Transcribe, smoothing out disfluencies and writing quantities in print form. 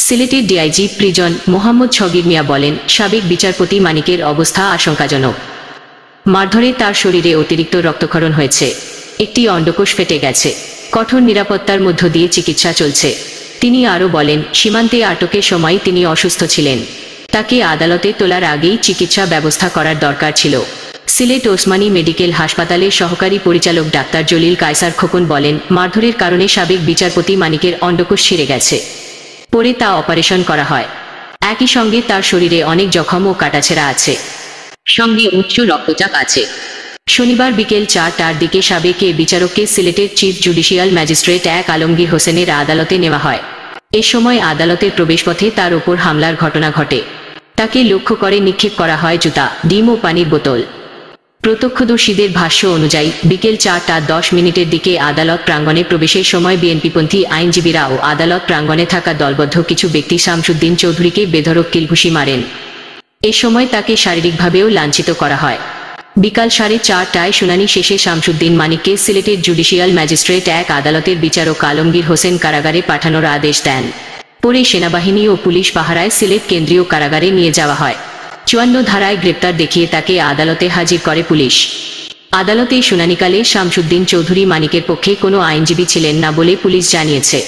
সিলেটের DIG prison Mohammad ছগির মিয়া বলেন, সাবেক বিচারপতি মানিকের অবস্থা আশঙ্কাজনক। মারধরে তার শরীরে অতিরিক্ত রক্তক্ষরণ হয়েছে, একটি অন্ডকোষ ফেটে গেছে, কঠোর নিরাপত্তার মধ্য দিয়ে চিকিৎসা চলছে। তিনি আরও বলেন, সীমান্তে আটকের সময় তিনি অসুস্থ ছিলেন, তাকে আদালতে তোলার আগেই চিকিৎসা ব্যবস্থা করার দরকার ছিল। সিলেট ওসমানী মেডিকেল হাসপাতালের সহকারী পরিচালক ডাক্তার জলিল কায়সার খোকন বলেন, মারধরের কারণে সাবেক বিচারপতি মানিকের অন্ডকোষ ছিঁড়ে গেছে, পরে তা অপারেশন করা হয়। একই সঙ্গে তার শরীরে অনেক জখম ও কাটাছেঁড়া আছে, সঙ্গে উচ্চ রক্তচাপ আছে। শনিবার বিকেল 4টার দিকে সাবেক বিচারককে সিলেটের চিফ জুডিশিয়াল ম্যাজিস্ট্রেট এক আলমগীর হোসেনের আদালতে নেওয়া হয়। এ সময় আদালতের প্রবেশপথে তার ওপর হামলার ঘটনা ঘটে। তাকে লক্ষ্য করে নিক্ষেপ করা হয় জুতা, ডিম ও পানির বোতল। প্রত্যক্ষদর্শীদের ভাষ্য অনুযায়ী বিকেল 4টা 10 মিনিটের দিকে আদালত প্রাঙ্গণে প্রবেশের সময় বিএনপিপন্থী আইনজীবীরা ও আদালত প্রাঙ্গণে থাকা দলবদ্ধ কিছু ব্যক্তি শামসুদ্দিন চৌধুরীকে বেধড়ক কিলঘুষি মারেন। এ সময় তাকে শারীরিকভাবেও লাঞ্ছিত করা হয়। বিকাল 4:30টায় শুনানি শেষে শামসুদ্দিন মানিককে সিলেটের জুডিশিয়াল ম্যাজিস্ট্রেট এক আদালতের বিচারক আলমগীর হোসেন কারাগারে পাঠানোর আদেশ দেন। পরে সেনাবাহিনী ও পুলিশ পাহারায় সিলেট কেন্দ্রীয় কারাগারে নিয়ে যাওয়া হয়। 54 ধারায় গ্রেপ্তার দেখিয়ে তাকে আদালতে হাজির করে পুলিশ। আদালতে শুনানিকালে শামসুদ্দিন চৌধুরী মানিকের পক্ষে কোনো আইনজীবী ছিলেন না বলে পুলিশ জানিয়েছে।